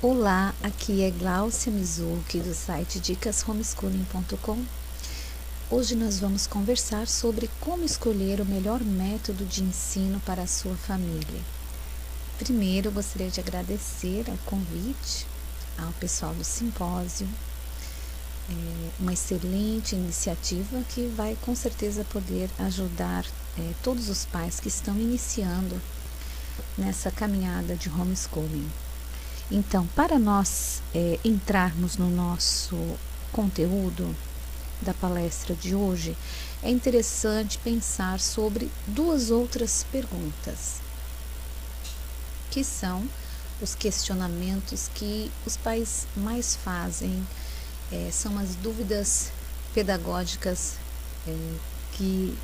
Olá, aqui é Glaucia Mizuki do site dicashomeschooling.com. Hoje nós vamos conversar sobre como escolher o melhor método de ensino para a sua família. Primeiro, eu gostaria de agradecer ao convite ao pessoal do simpósio. Uma excelente iniciativa que vai com certeza poder ajudar todos os pais que estão iniciando nessa caminhada de homeschooling. Então, para nós entrarmos no nosso conteúdo da palestra de hoje, é interessante pensar sobre duas outras perguntas, que são os questionamentos que os pais mais fazem, são as dúvidas pedagógicas que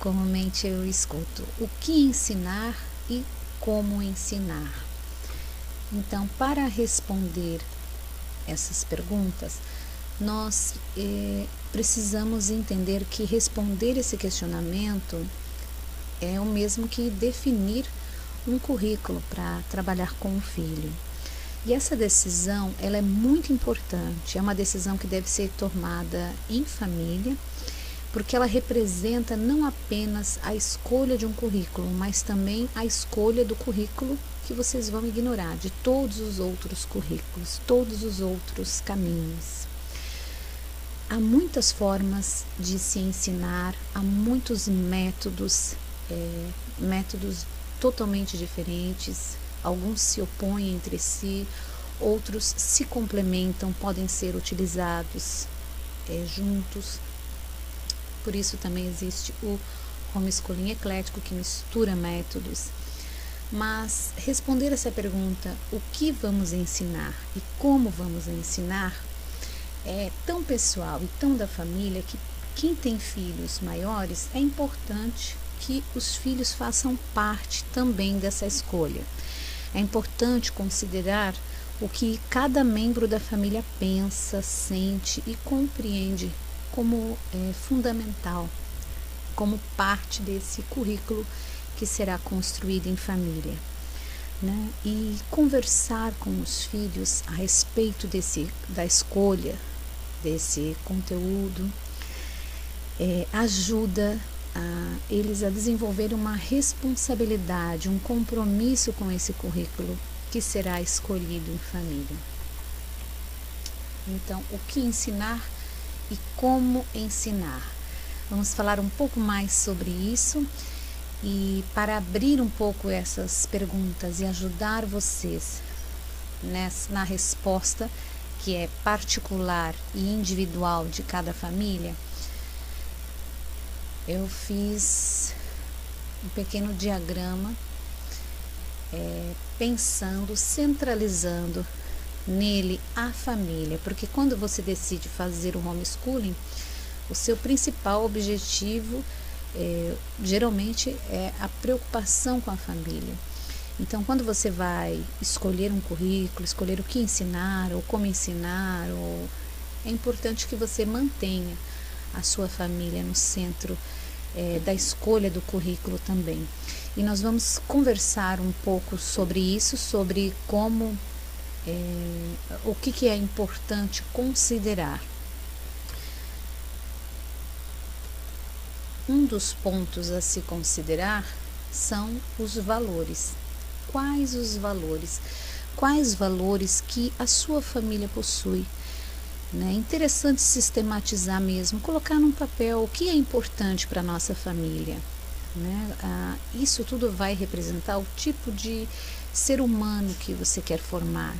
comumente eu escuto. O que ensinar e como ensinar? Então, para responder essas perguntas, nós precisamos entender que responder esse questionamento é o mesmo que definir um currículo para trabalhar com o filho. E essa decisão, ela é muito importante, é uma decisão que deve ser tomada em família, porque ela representa não apenas a escolha de um currículo, mas também a escolha do currículo que vocês vão ignorar, de todos os outros currículos, todos os outros caminhos. Há muitas formas de se ensinar, há muitos métodos totalmente diferentes, alguns se opõem entre si, outros se complementam, podem ser utilizados juntos. Por isso também existe o homeschooling eclético, que mistura métodos. Mas responder essa pergunta, o que vamos ensinar e como vamos ensinar, é tão pessoal e tão da família que quem tem filhos maiores, é importante que os filhos façam parte também dessa escolha. É importante considerar o que cada membro da família pensa, sente e compreende como fundamental, como parte desse currículo que será construído em família, né? E conversar com os filhos a respeito da escolha desse conteúdo ajuda eles a desenvolverem uma responsabilidade, um compromisso com esse currículo que será escolhido em família. Então, o que ensinar e como ensinar? Vamos falar um pouco mais sobre isso. E para abrir um pouco essas perguntas e ajudar vocês na resposta, que é particular e individual de cada família, eu fiz um pequeno diagrama pensando, centralizando nele a família, porque quando você decide fazer o homeschooling, o seu principal objetivo geralmente é a preocupação com a família. Então, quando você vai escolher um currículo, escolher o que ensinar ou como ensinar, é importante que você mantenha a sua família no centro da escolha do currículo também. E nós vamos conversar um pouco sobre isso, sobre como, o que é importante considerar. Um dos pontos a se considerar são os valores. Quais os valores? Quais valores que a sua família possui? É interessante sistematizar mesmo, colocar num papel o que é importante para a nossa família. Isso tudo vai representar o tipo de ser humano que você quer formar.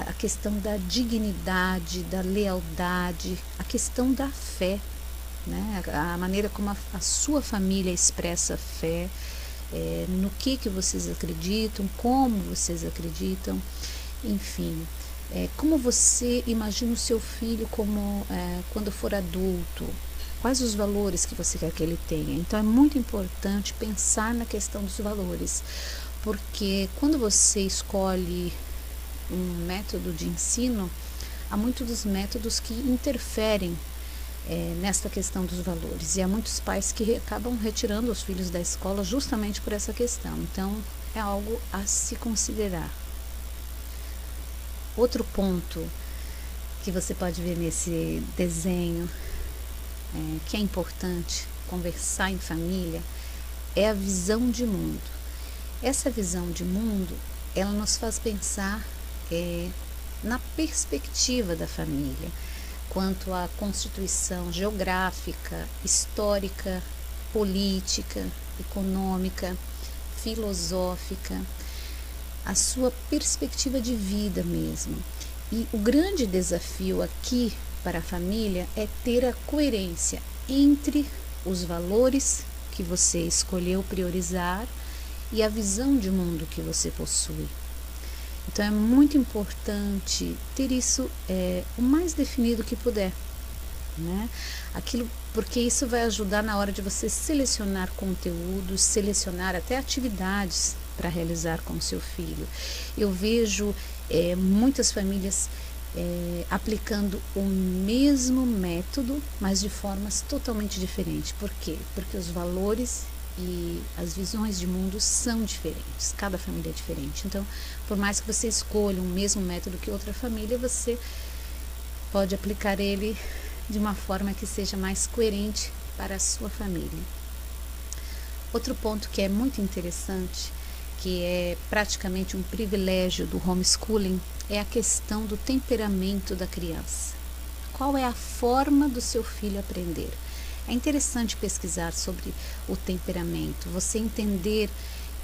A questão da dignidade, da lealdade, a questão da fé. A maneira como a sua família expressa fé, no que vocês acreditam, como vocês acreditam, enfim, como você imagina o seu filho como quando for adulto, quais os valores que você quer que ele tenha. Então é muito importante pensar na questão dos valores, porque quando você escolhe um método de ensino, há muitos dos métodos que interferem nesta questão dos valores, e há muitos pais que acabam retirando os filhos da escola justamente por essa questão. Então é algo a se considerar. Outro ponto que você pode ver nesse desenho, que é importante conversar em família, é a visão de mundo. Essa visão de mundo, ela nos faz pensar na perspectiva da família, quanto à constituição geográfica, histórica, política, econômica, filosófica, a sua perspectiva de vida mesmo. E o grande desafio aqui para a família é ter a coerência entre os valores que você escolheu priorizar e a visão de mundo que você possui. Então é muito importante ter isso o mais definido que puder, né? Porque isso vai ajudar na hora de você selecionar conteúdos, selecionar até atividades para realizar com o seu filho. Eu vejo muitas famílias aplicando o mesmo método, mas de formas totalmente diferentes. Por quê? Porque os valores e as visões de mundo são diferentes, cada família é diferente. Então, por mais que você escolha um mesmo método que outra família, você pode aplicar ele de uma forma que seja mais coerente para a sua família. Outro ponto que é muito interessante, que é praticamente um privilégio do homeschooling, é a questão do temperamento da criança. Qual é a forma do seu filho aprender? É interessante pesquisar sobre o temperamento, você entender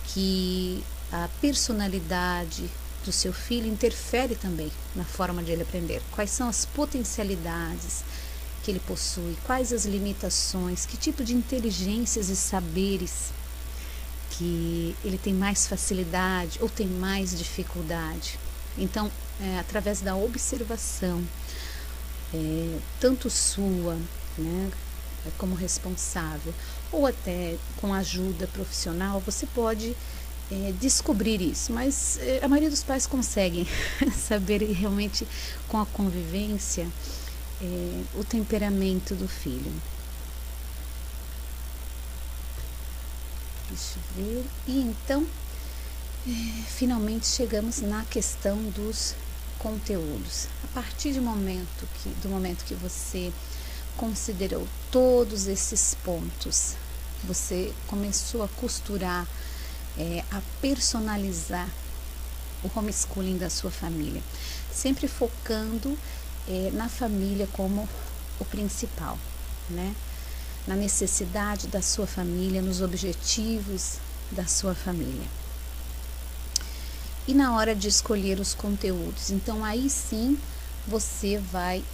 que a personalidade do seu filho interfere também na forma de ele aprender. Quais são as potencialidades que ele possui, quais as limitações, que tipo de inteligências e saberes que ele tem mais facilidade ou tem mais dificuldade. Então, através da observação, tanto sua, né, como responsável, ou até com ajuda profissional, você pode descobrir isso, mas a maioria dos pais conseguem saber realmente com a convivência o temperamento do filho. Deixa eu ver. E então, finalmente chegamos na questão dos conteúdos. A partir do momento que você considerou todos esses pontos, você começou a costurar, a personalizar o homeschooling da sua família, sempre focando na família como o principal, né? Na necessidade da sua família, nos objetivos da sua família. E na hora de escolher os conteúdos, então aí sim você vai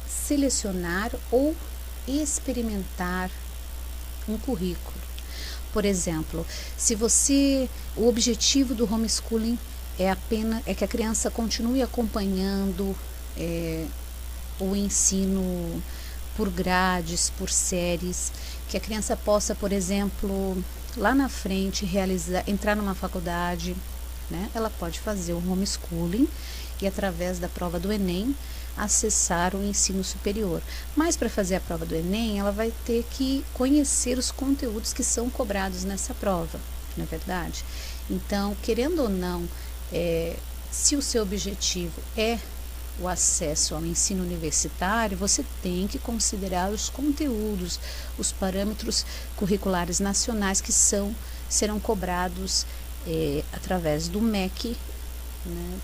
selecionar ou experimentar um currículo. Por exemplo, se o objetivo do homeschooling é que a criança continue acompanhando o ensino por grades, por séries, que a criança possa, por exemplo, lá na frente entrar numa faculdade, né? Ela pode fazer o homeschooling e através da prova do Enem acessar o ensino superior. Mas para fazer a prova do Enem, ela vai ter que conhecer os conteúdos que são cobrados nessa prova, não é verdade? Então, querendo ou não, se o seu objetivo é o acesso ao ensino universitário, você tem que considerar os conteúdos, os parâmetros curriculares nacionais que serão cobrados através do MEC, né,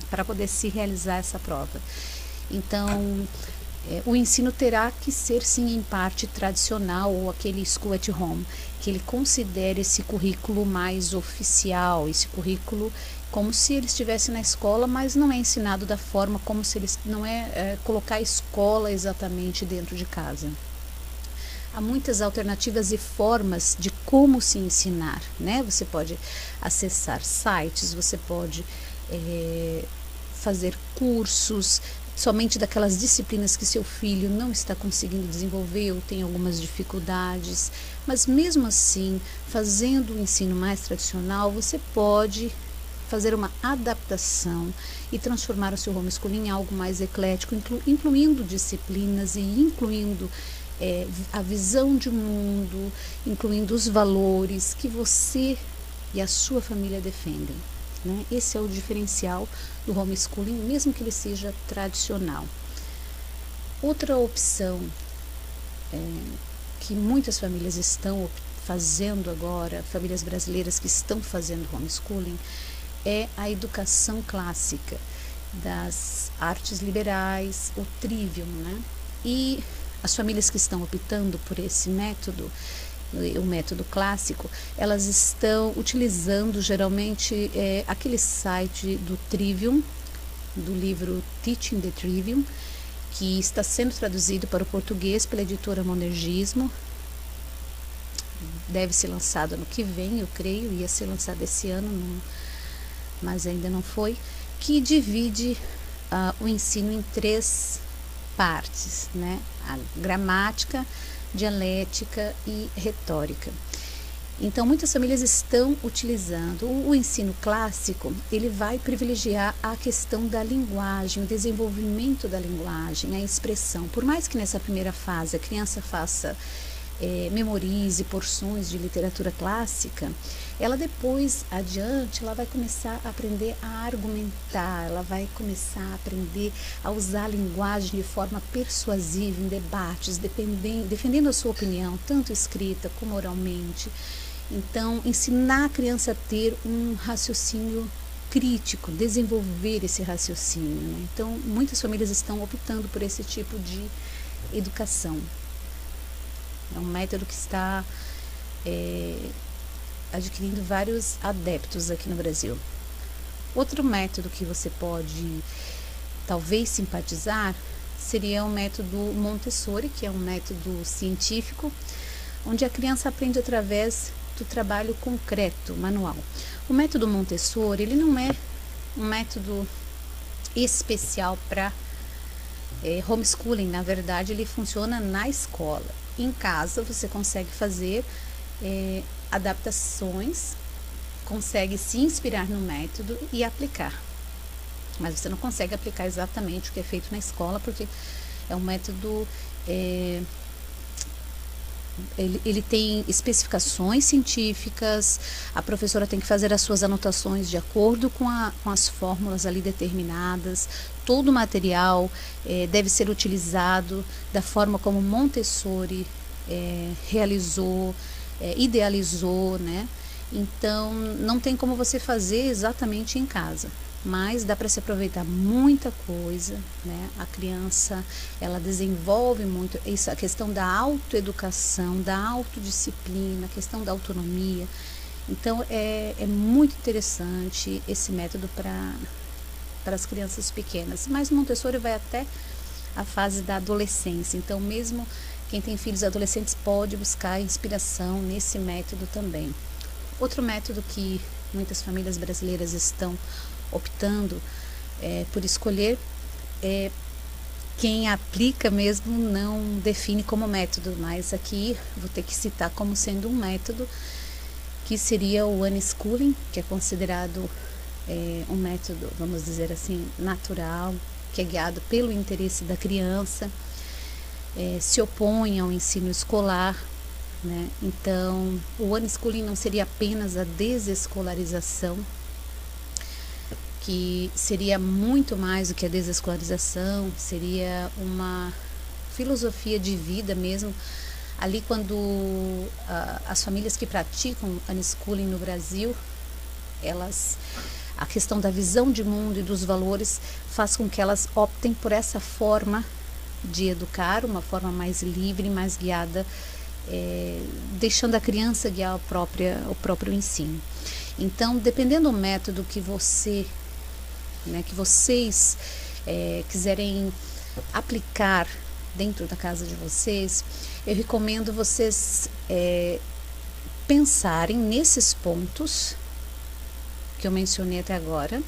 para poder se realizar essa prova. Então, o ensino terá que ser sim em parte tradicional ou aquele school at home, que ele considere esse currículo mais oficial, esse currículo como se ele estivesse na escola, mas não é ensinado da forma como se ele não colocar a escola exatamente dentro de casa. Há muitas alternativas e formas de como se ensinar, né? Você pode acessar sites, você pode fazer cursos somente daquelas disciplinas que seu filho não está conseguindo desenvolver ou tem algumas dificuldades, mas mesmo assim, fazendo o ensino mais tradicional, você pode fazer uma adaptação e transformar o seu homeschooling em algo mais eclético, incluindo disciplinas e incluindo a visão de mundo, incluindo os valores que você e a sua família defendem. né? Esse é o diferencial do homeschooling, mesmo que ele seja tradicional. Outra opção que muitas famílias estão fazendo agora, famílias brasileiras que estão fazendo homeschooling, é a educação clássica das artes liberais, o trivium, né? E as famílias que estão optando por esse método, o método clássico, elas estão utilizando geralmente aquele site do Trivium, do livro Teaching the Trivium, que está sendo traduzido para o português pela editora Monergismo. Deve ser lançado ano que vem, eu creio, ia ser lançado esse ano, mas ainda não foi, que divide o ensino em 3 partes, né? A gramática, dialética e retórica. Então, muitas famílias estão utilizando o ensino clássico, ele vai privilegiar a questão da linguagem, o desenvolvimento da linguagem, a expressão. Por mais que nessa primeira fase a criança memorize porções de literatura clássica, ela depois adiante, ela vai começar a aprender a argumentar, ela vai começar a aprender a usar a linguagem de forma persuasiva em debates, defendendo a sua opinião, tanto escrita como oralmente. Então, ensinar a criança a ter um raciocínio crítico, desenvolver esse raciocínio, né? Então, muitas famílias estão optando por esse tipo de educação. É um método que está adquirindo vários adeptos aqui no Brasil. Outro método que você pode talvez simpatizar seria o método Montessori, que é um método científico, onde a criança aprende através do trabalho concreto, manual. O método Montessori, ele não é um método especial para homeschooling. Na verdade, ele funciona na escola. Em casa, você consegue fazer adaptações, consegue se inspirar no método e aplicar. Mas você não consegue aplicar exatamente o que é feito na escola, porque é um método... Ele tem especificações científicas, a professora tem que fazer as suas anotações de acordo com as fórmulas ali determinadas, todo o material deve ser utilizado da forma como Montessori realizou, idealizou, né? Então, não tem como você fazer exatamente em casa, mas dá para se aproveitar muita coisa, né? A criança, ela desenvolve muito isso, a questão da autoeducação, da autodisciplina, a questão da autonomia. Então, é muito interessante esse método para as crianças pequenas. Mas Montessori vai até a fase da adolescência. Então, mesmo quem tem filhos adolescentes pode buscar inspiração nesse método também. Outro método que muitas famílias brasileiras estão optando por escolher, quem aplica mesmo não define como método, mas aqui vou ter que citar como sendo um método, que seria o unschooling, que é considerado um método, vamos dizer assim, natural, que é guiado pelo interesse da criança, se opõe ao ensino escolar, né? Então, o unschooling não seria apenas a desescolarização, que seria muito mais do que a desescolarização, seria uma filosofia de vida mesmo. Ali, quando as famílias que praticam unschooling no Brasil, a questão da visão de mundo e dos valores faz com que elas optem por essa forma de educar, uma forma mais livre, mais guiada, deixando a criança guiar o próprio ensino. Então, dependendo do método que vocês quiserem aplicar dentro da casa de vocês, eu recomendo vocês pensarem nesses pontos que eu mencionei até agora,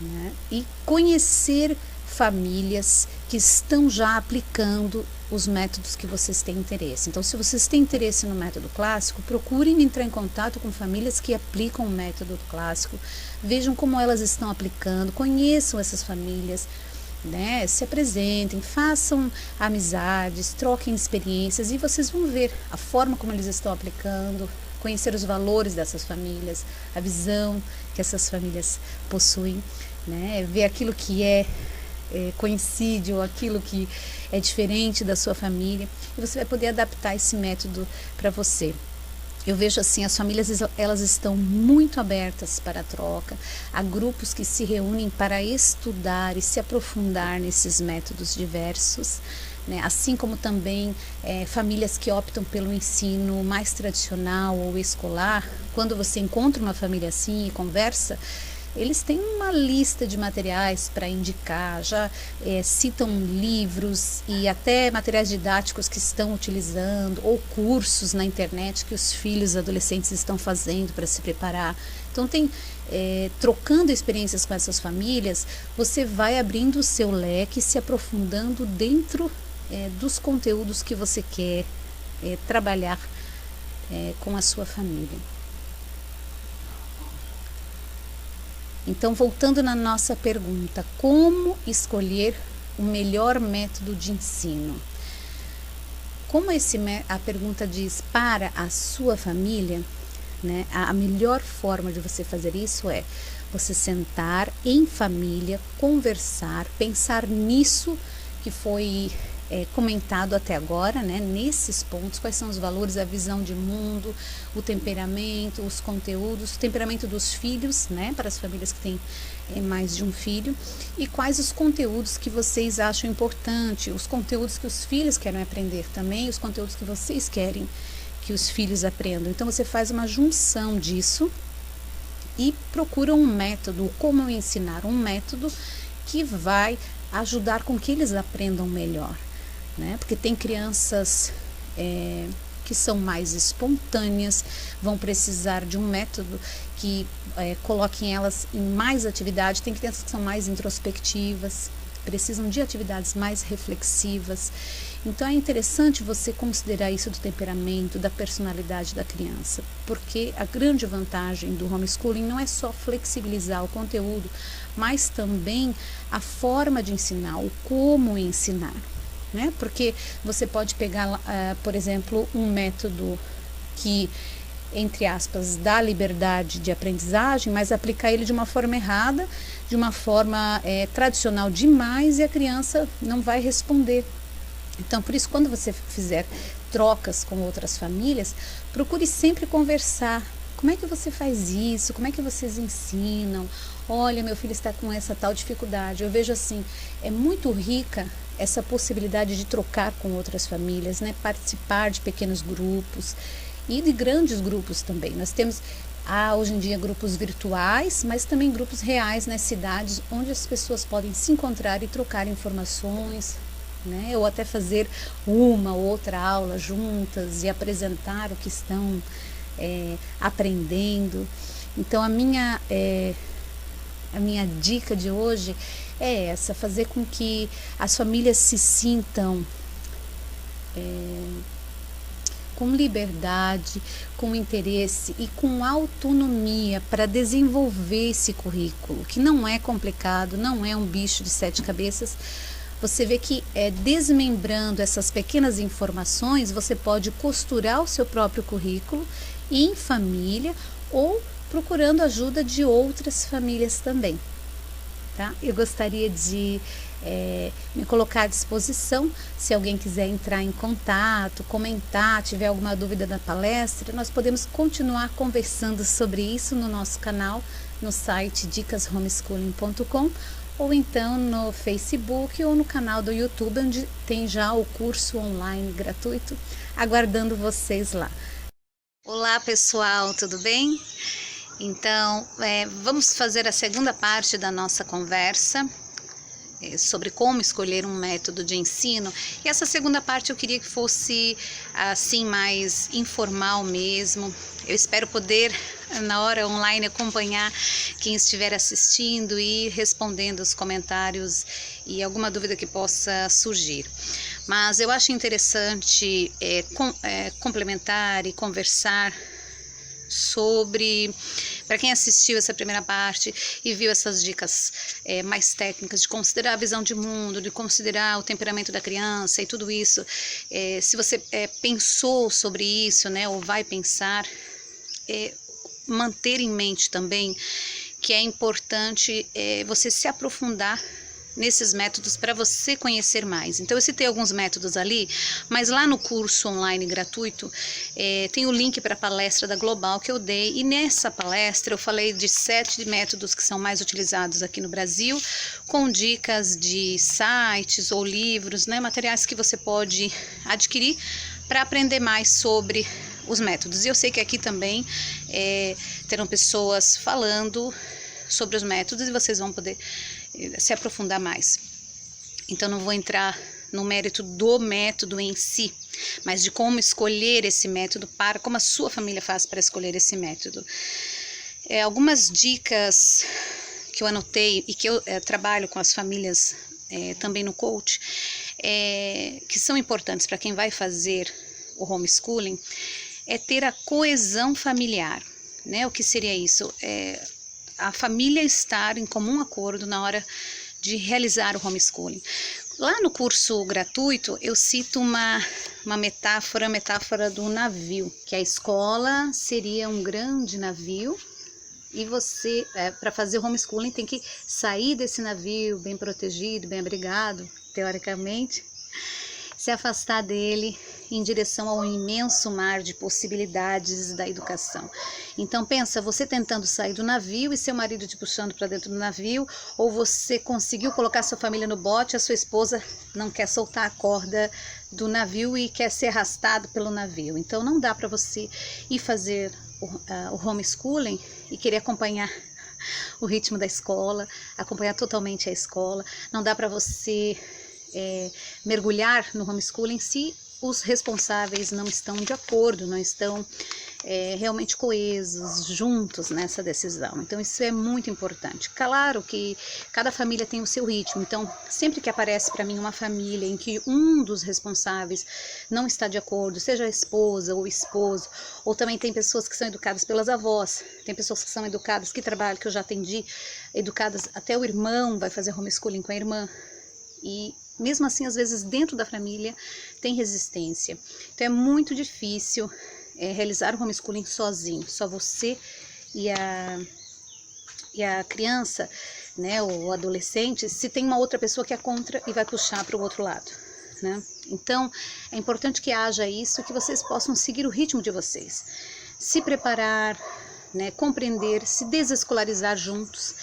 né, e conhecer famílias que estão já aplicando os métodos que vocês têm interesse. Então, se vocês têm interesse no método clássico, procurem entrar em contato com famílias que aplicam o método clássico, vejam como elas estão aplicando, conheçam essas famílias, né? Se apresentem, façam amizades, troquem experiências e vocês vão ver a forma como eles estão aplicando, conhecer os valores dessas famílias, a visão que essas famílias possuem, né? Ver aquilo que coincide ou aquilo que é diferente da sua família, e você vai poder adaptar esse método para você. Eu vejo assim, as famílias elas estão muito abertas para a troca, há grupos que se reúnem para estudar e se aprofundar nesses métodos diversos, né? Assim como também famílias que optam pelo ensino mais tradicional ou escolar. Quando você encontra uma família assim e conversa, eles têm uma lista de materiais para indicar, já citam livros e até materiais didáticos que estão utilizando, ou cursos na internet que os filhos adolescentes estão fazendo para se preparar. Então trocando experiências com essas famílias, você vai abrindo o seu leque, se aprofundando dentro dos conteúdos que você quer trabalhar com a sua família. Então, voltando na nossa pergunta, como escolher o melhor método de ensino? Como a pergunta diz para a sua família, né, a melhor forma de você fazer isso é você sentar em família, conversar, pensar nisso que foi comentado até agora, né, nesses pontos, quais são os valores, a visão de mundo, o temperamento, os conteúdos, o temperamento dos filhos, né, para as famílias que têm mais de um filho, e quais os conteúdos que vocês acham importante, os conteúdos que os filhos querem aprender também, os conteúdos que vocês querem que os filhos aprendam. Então você faz uma junção disso e procura um método, como eu ensinar, um método que vai ajudar com que eles aprendam melhor, né? Porque tem crianças que são mais espontâneas, vão precisar de um método que coloquem elas em mais atividade. Tem crianças que são mais introspectivas, precisam de atividades mais reflexivas. Então é interessante você considerar isso do temperamento, da personalidade da criança, porque a grande vantagem do homeschooling não é só flexibilizar o conteúdo, mas também a forma de ensinar, o como ensinar, né? Porque você pode pegar, por exemplo, um método que, entre aspas, dá liberdade de aprendizagem, mas aplicar ele de uma forma errada, de uma forma tradicional demais, e a criança não vai responder. Então, por isso, quando você fizer trocas com outras famílias, procure sempre conversar. Como é que você faz isso? Como é que vocês ensinam? Olha, meu filho está com essa tal dificuldade. Eu vejo assim, é muito rica essa possibilidade de trocar com outras famílias, né? Participar de pequenos grupos e de grandes grupos também. Nós temos hoje em dia grupos virtuais, mas também grupos reais nas cidades, onde as pessoas podem se encontrar e trocar informações, né? Ou até fazer uma ou outra aula juntas e apresentar o que estão aprendendo. Então a minha dica de hoje é essa: fazer com que as famílias se sintam com liberdade, com interesse e com autonomia para desenvolver esse currículo, que não é complicado, não é um bicho de 7 cabeças. Você vê que desmembrando essas pequenas informações, você pode costurar o seu próprio currículo em família ou procurando ajuda de outras famílias também, tá? Eu gostaria de me colocar à disposição, se alguém quiser entrar em contato, comentar, tiver alguma dúvida da palestra, nós podemos continuar conversando sobre isso no nosso canal, no site dicashomeschooling.com, ou então no Facebook ou no canal do YouTube, onde tem já o curso online gratuito, aguardando vocês lá. Olá pessoal, tudo bem? Então, vamos fazer a segunda parte da nossa conversa sobre como escolher um método de ensino. E essa segunda parte eu queria que fosse assim mais informal mesmo. Eu espero poder na hora online acompanhar quem estiver assistindo e respondendo os comentários e alguma dúvida que possa surgir. Mas eu acho interessante complementar e conversar sobre Para quem assistiu essa primeira parte e viu essas dicas mais técnicas de considerar a visão de mundo, de considerar o temperamento da criança e tudo isso, se você pensou sobre isso, né, ou vai pensar, manter em mente também que é importante você se aprofundar nesses métodos para você conhecer mais. Então eu citei alguns métodos ali, mas lá no curso online gratuito tem o link para a palestra da Global que eu dei, e nessa palestra eu falei de 7 métodos que são mais utilizados aqui no Brasil, com dicas de sites ou livros, né, materiais que você pode adquirir para aprender mais sobre os métodos. E eu sei que aqui também terão pessoas falando sobre os métodos e vocês vão poder se aprofundar mais. Então não vou entrar no mérito do método em si, mas de como escolher esse método, como a sua família faz para escolher esse método. Algumas dicas que eu anotei e que eu trabalho com as famílias também no coach, que são importantes para quem vai fazer o homeschooling, é ter a coesão familiar, né? O que seria isso? A família estar em comum acordo na hora de realizar o homeschooling. Lá no curso gratuito eu cito uma metáfora, a metáfora do navio, que a escola seria um grande navio e você, para fazer o homeschooling, tem que sair desse navio bem protegido, bem abrigado, teoricamente, se afastar dele em direção ao imenso mar de possibilidades da educação. Então pensa, você tentando sair do navio e seu marido te puxando para dentro do navio, ou você conseguiu colocar sua família no bote, a sua esposa não quer soltar a corda do navio e quer ser arrastado pelo navio. Então não dá para você ir fazer o homeschooling e querer acompanhar o ritmo da escola, acompanhar totalmente a escola. Não dá para você mergulhar no homeschooling se os responsáveis não estão de acordo, não estão realmente coesos, juntos nessa decisão. Então isso é muito importante. Claro que cada família tem o seu ritmo, então sempre que aparece para mim uma família em que um dos responsáveis não está de acordo, seja a esposa ou o esposo, ou também tem pessoas que são educadas pelas avós, tem pessoas que são educadas, que trabalham, que eu já atendi, educadas, até o irmão vai fazer homeschooling com a irmã, e mesmo assim, às vezes, dentro da família tem resistência. Então, é muito difícil realizar o homeschooling sozinho, só você e a criança, né, ou adolescente, se tem uma outra pessoa que é contra e vai puxar para o outro lado, né? Então, é importante que haja isso, que vocês possam seguir o ritmo de vocês, se preparar, né, compreender, se desescolarizar juntos,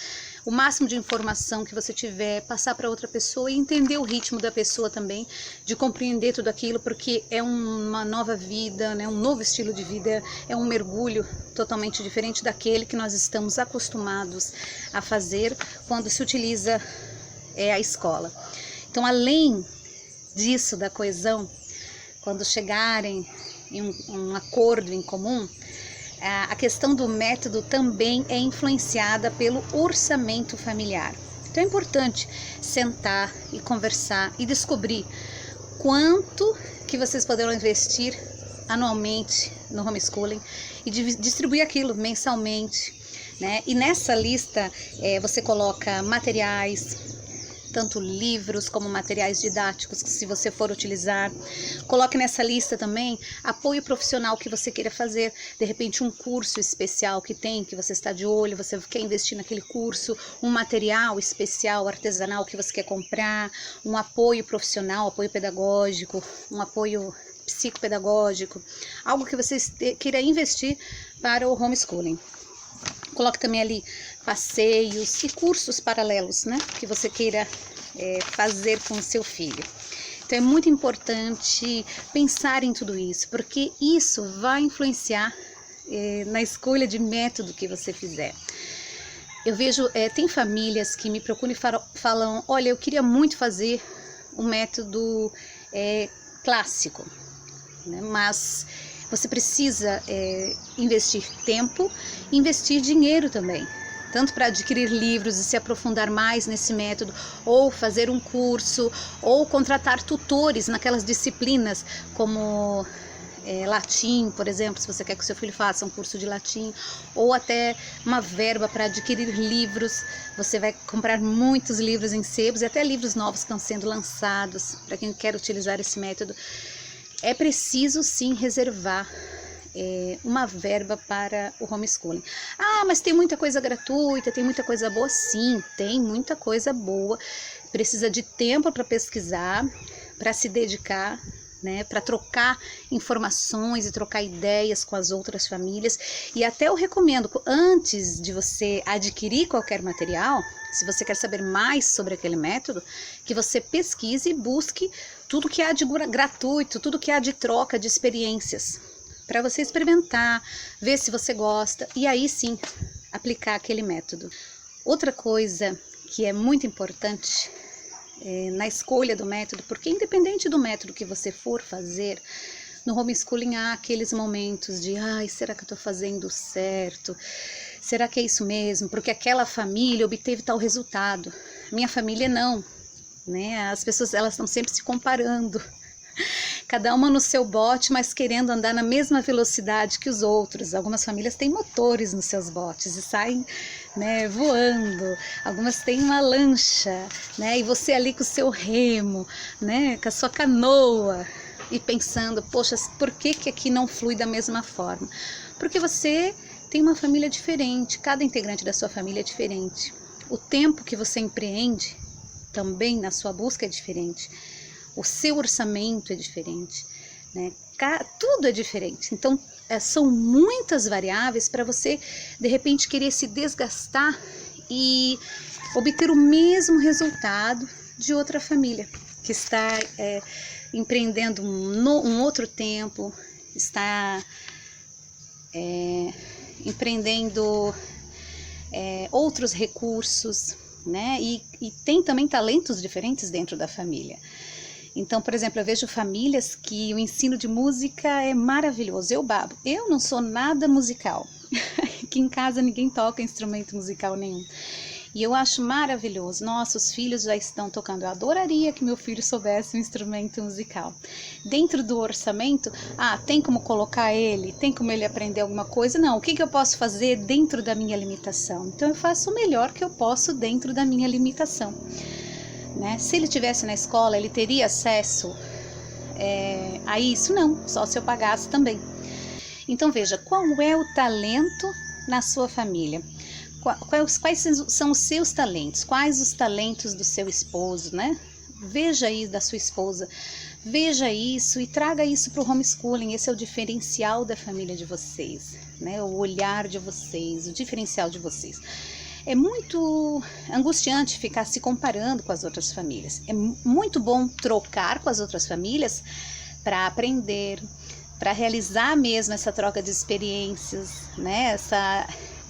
o máximo de informação que você tiver, passar para outra pessoa e entender o ritmo da pessoa também, de compreender tudo aquilo, porque é uma nova vida, né, um novo estilo de vida, é um mergulho totalmente diferente daquele que nós estamos acostumados a fazer quando se utiliza a escola. Então, além disso, da coesão, quando chegarem em um acordo em comum, a questão do método também é influenciada pelo orçamento familiar. Então é importante sentar e conversar e descobrir quanto que vocês poderão investir anualmente no homeschooling e distribuir aquilo mensalmente, né? E nessa lista você coloca materiais, tanto livros como materiais didáticos, que se você for utilizar, coloque nessa lista também apoio profissional que você queira fazer, de repente um curso especial que você está de olho, você quer investir naquele curso, um material especial, artesanal que você quer comprar, um apoio profissional, apoio pedagógico, um apoio psicopedagógico, algo que você queira investir para o homeschooling. Coloque também ali passeios e cursos paralelos, né, que você queira fazer com o seu filho. Então é muito importante pensar em tudo isso, porque isso vai influenciar na escolha de método que você fizer. Eu vejo, tem famílias que me procuram e falam, olha, eu queria muito fazer um método clássico, né, mas você precisa investir tempo e investir dinheiro também, tanto para adquirir livros e se aprofundar mais nesse método, ou fazer um curso, ou contratar tutores naquelas disciplinas como latim, por exemplo, se você quer que o seu filho faça um curso de latim, ou até uma verba para adquirir livros. Você vai comprar muitos livros em sebos e até livros novos que estão sendo lançados, para quem quer utilizar esse método. É preciso sim reservar uma verba para o homeschooling. Ah, mas tem muita coisa gratuita, tem muita coisa boa? Sim, tem muita coisa boa. Precisa de tempo para pesquisar, para se dedicar, né, para trocar informações e trocar ideias com as outras famílias. E até eu recomendo, antes de você adquirir qualquer material, se você quer saber mais sobre aquele método, que você pesquise e busque tudo que há de gratuito, tudo que há de troca de experiências, para você experimentar, ver se você gosta e aí sim aplicar aquele método. Outra coisa que é muito importante na escolha do método, porque independente do método que você for fazer, no homeschooling há aqueles momentos de, ai, será que eu estou fazendo certo? Será que é isso mesmo? Porque aquela família obteve tal resultado, minha família não, né? As pessoas, elas estão sempre se comparando, cada uma no seu bote, mas querendo andar na mesma velocidade que os outros. Algumas famílias têm motores nos seus botes e saem, né, voando. Algumas têm uma lancha, né, e você ali com o seu remo, né, com a sua canoa, e pensando, poxa, por que aqui não flui da mesma forma? Porque você tem uma família diferente, cada integrante da sua família é diferente. O tempo que você empreende também na sua busca é diferente. O seu orçamento é diferente, né? Tudo é diferente. Então, são muitas variáveis para você, de repente, querer se desgastar e obter o mesmo resultado de outra família, que está empreendendo um outro tempo, está empreendendo outros recursos, né? E tem também talentos diferentes dentro da família. Então, por exemplo, eu vejo famílias que o ensino de música é maravilhoso, eu babo. Eu não sou nada musical, aqui em casa ninguém toca instrumento musical nenhum. E eu acho maravilhoso, nossos filhos já estão tocando, eu adoraria que meu filho soubesse um instrumento musical. Dentro do orçamento, tem como colocar ele, tem como ele aprender alguma coisa? Não, o que eu posso fazer dentro da minha limitação? Então eu faço o melhor que eu posso dentro da minha limitação. Né? Se ele estivesse na escola, ele teria acesso a isso? Não, só se eu pagasse também. Então veja, qual é o talento na sua família? Quais são os seus talentos? Quais os talentos do seu esposo, né? Veja aí da sua esposa, veja isso e traga isso para o homeschooling. Esse é o diferencial da família de vocês, né? O olhar de vocês, o diferencial de vocês. É muito angustiante ficar se comparando com as outras famílias. É muito bom trocar com as outras famílias para aprender, para realizar mesmo essa troca de experiências, né?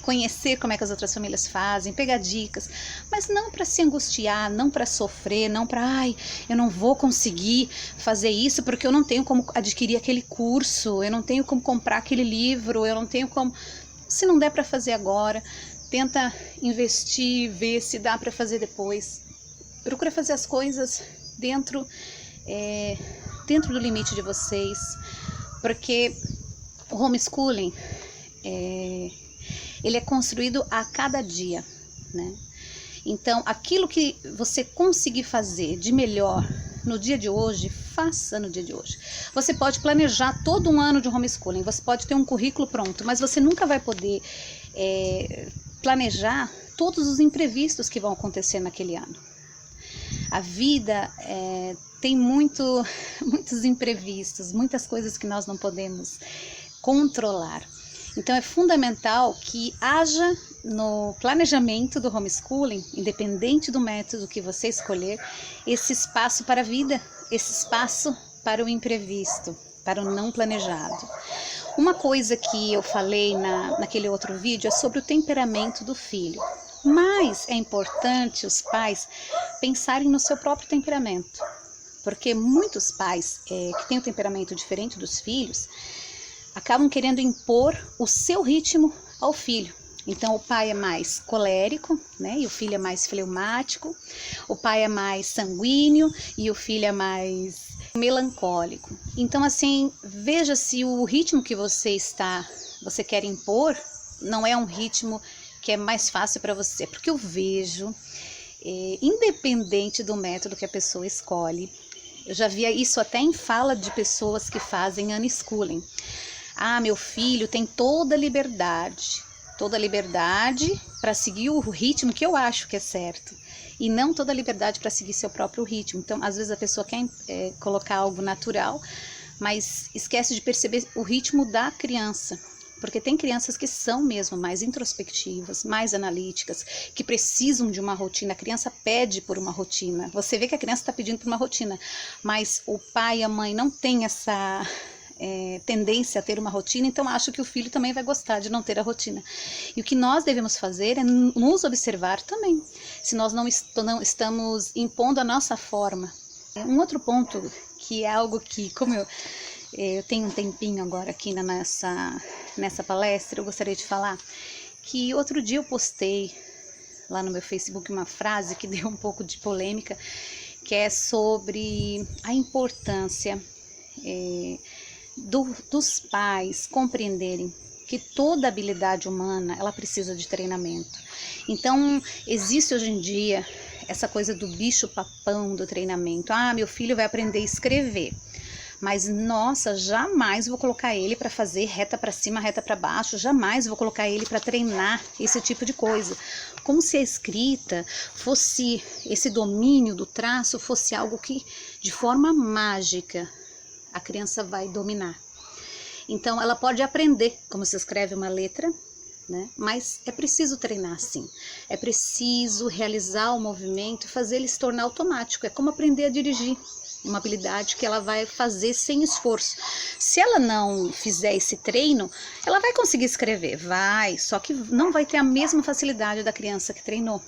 Conhecer como é que as outras famílias fazem, pegar dicas, mas não para se angustiar, não para sofrer, não para, eu não vou conseguir fazer isso porque eu não tenho como adquirir aquele curso, eu não tenho como comprar aquele livro, eu não tenho como... Se não der para fazer agora, tenta investir, ver se dá para fazer depois. Procura fazer as coisas dentro do limite de vocês, porque o homeschooling ele é construído a cada dia, né? Então, aquilo que você conseguir fazer de melhor no dia de hoje, faça no dia de hoje. Você pode planejar todo um ano de homeschooling, você pode ter um currículo pronto, mas você nunca vai poder planejar todos os imprevistos que vão acontecer naquele ano. A vida tem muitos imprevistos, muitas coisas que nós não podemos controlar. Então é fundamental que haja no planejamento do homeschooling, independente do método que você escolher, esse espaço para a vida, esse espaço para o imprevisto, para o não planejado. Uma coisa que eu falei naquele outro vídeo é sobre o temperamento do filho. Mas é importante os pais pensarem no seu próprio temperamento, porque muitos pais que têm um temperamento diferente dos filhos acabam querendo impor o seu ritmo ao filho. Então o pai é mais colérico, né, e o filho é mais fleumático. O pai é mais sanguíneo e o filho é mais melancólico. Então, assim, veja se o ritmo que você quer impor não é um ritmo que é mais fácil para você, porque eu vejo, independente do método que a pessoa escolhe, eu já via isso até em fala de pessoas que fazem unschooling. Ah, meu filho tem toda a liberdade para seguir o ritmo que eu acho que é certo, e não toda a liberdade para seguir seu próprio ritmo. Então, às vezes a pessoa quer colocar algo natural, mas esquece de perceber o ritmo da criança. Porque tem crianças que são mesmo mais introspectivas, mais analíticas, que precisam de uma rotina. A criança pede por uma rotina. Você vê que a criança está pedindo por uma rotina, mas o pai e a mãe não têm essa tendência a ter uma rotina, então acho que o filho também vai gostar de não ter a rotina. E o que nós devemos fazer é nos observar também, se nós não estamos impondo a nossa forma. Um outro ponto, que é algo que, como eu tenho um tempinho agora aqui nessa palestra, eu gostaria de falar que outro dia eu postei lá no meu Facebook uma frase que deu um pouco de polêmica, que é sobre a importância dos pais compreenderem que toda habilidade humana ela precisa de treinamento. Então existe hoje em dia essa coisa do bicho papão do treinamento. Ah, meu filho vai aprender a escrever, mas nossa, jamais vou colocar ele para fazer reta para cima, reta para baixo, jamais vou colocar ele para treinar esse tipo de coisa. Como se a escrita fosse, esse domínio do traço fosse algo que de forma mágica a criança vai dominar. Então ela pode aprender como se escreve uma letra, né? Mas é preciso treinar sim, é preciso realizar o movimento e fazer ele se tornar automático. É como aprender a dirigir, uma habilidade que ela vai fazer sem esforço. Se ela não fizer esse treino, ela vai conseguir escrever, só que não vai ter a mesma facilidade da criança que treinou.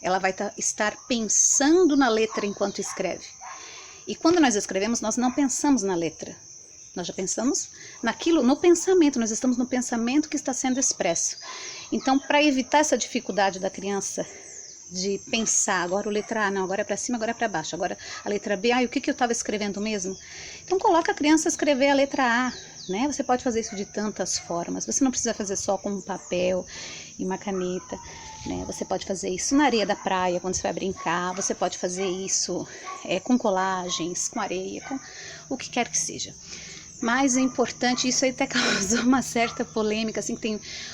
Ela vai estar pensando na letra enquanto escreve. E quando nós escrevemos, nós não pensamos na letra. Nós já pensamos naquilo, no pensamento, nós estamos no pensamento que está sendo expresso. Então, para evitar essa dificuldade da criança de pensar, agora o letra A, não, agora é para cima, agora é para baixo, agora a letra B, o que eu estava escrevendo mesmo? Então, coloca a criança a escrever a letra A, né? Você pode fazer isso de tantas formas, você não precisa fazer só com um papel e uma caneta, né? Você pode fazer isso na areia da praia, quando você vai brincar, você pode fazer isso com colagens, com areia, com o que quer que seja. Mas é importante, isso aí até causou uma certa polêmica, assim,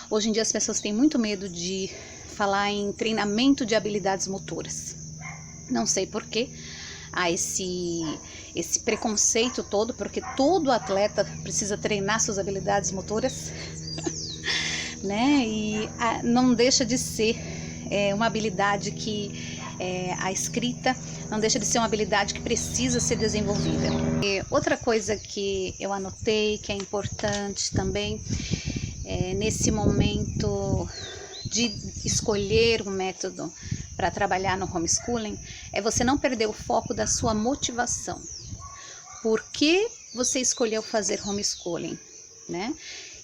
hoje em dia as pessoas têm muito medo de falar em treinamento de habilidades motoras. Não sei porquê há esse preconceito todo, porque todo atleta precisa treinar suas habilidades motoras, né? E não deixa de ser uma habilidade que a escrita não deixa de ser uma habilidade que precisa ser desenvolvida. E outra coisa que eu anotei que é importante também nesse momento de escolher um método para trabalhar no homeschooling é você não perder o foco da sua motivação. Por que você escolheu fazer homeschooling, né?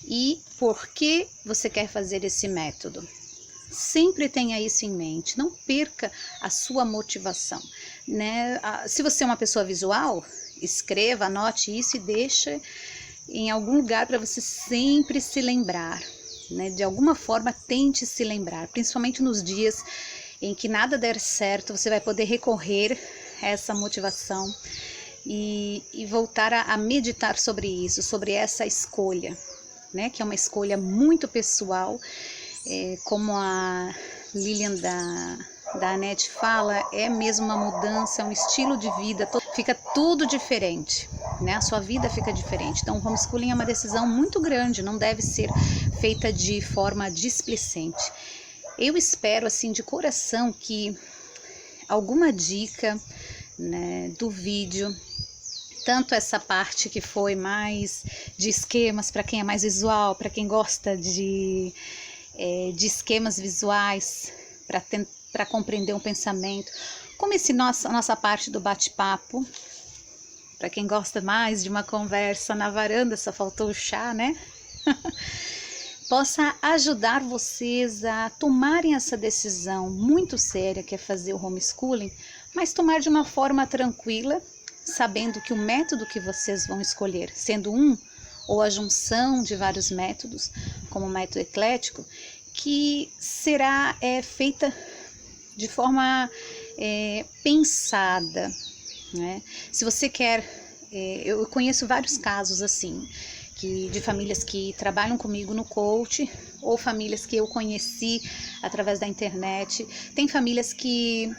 E por que você quer fazer esse método? Sempre tenha isso em mente, não perca a sua motivação, né? Se você é uma pessoa visual, escreva, anote isso e deixe em algum lugar para você sempre se lembrar, né? De alguma forma tente se lembrar, principalmente nos dias em que nada der certo, você vai poder recorrer a essa motivação e voltar a meditar sobre isso, sobre essa escolha, né? Que é uma escolha muito pessoal. Como a Lilian da Anete fala, é mesmo uma mudança, é um estilo de vida, fica tudo diferente, né? A sua vida fica diferente. Então o homeschooling é uma decisão muito grande, não deve ser feita de forma displicente. Eu espero, assim, de coração, que alguma dica, né, do vídeo, tanto essa parte que foi mais de esquemas para quem é mais visual, para quem gosta de esquemas visuais para compreender um pensamento, como nossa parte do bate-papo, para quem gosta mais de uma conversa na varanda, só faltou o chá, né? Possa ajudar vocês a tomarem essa decisão muito séria que é fazer o homeschooling, mas tomar de uma forma tranquila, sabendo que o método que vocês vão escolher, sendo um ou a junção de vários métodos, como o método eclético, que será feita de forma pensada, né? Se você quer, eu conheço vários casos assim, de famílias que trabalham comigo no coach, ou famílias que eu conheci através da internet. Tem famílias que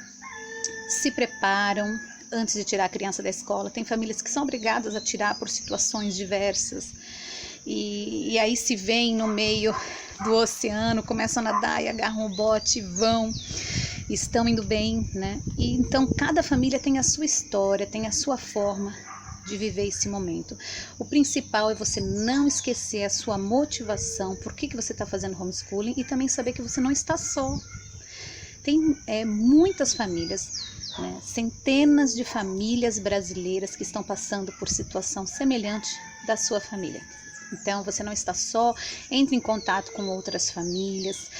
se preparam antes de tirar a criança da escola, tem famílias que são obrigadas a tirar por situações diversas, e aí se veem no meio do oceano, começam a nadar e agarram o bote e vão, estão indo bem, né? E então cada família tem a sua história, tem a sua forma de viver esse momento. O principal é você não esquecer a sua motivação, por que você está fazendo homeschooling, e também saber que você não está só. Tem muitas famílias, né, centenas de famílias brasileiras que estão passando por situação semelhante da sua família. Então você não está só, entre em contato com outras famílias.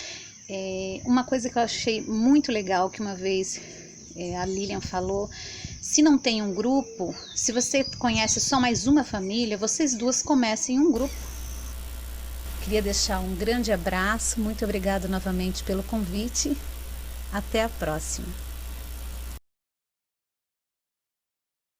Uma coisa que eu achei muito legal, que uma vez a Lilian falou: se não tem um grupo, se você conhece só mais uma família, vocês duas comecem um grupo. Queria deixar um grande abraço, muito obrigado novamente pelo convite. Até a próxima.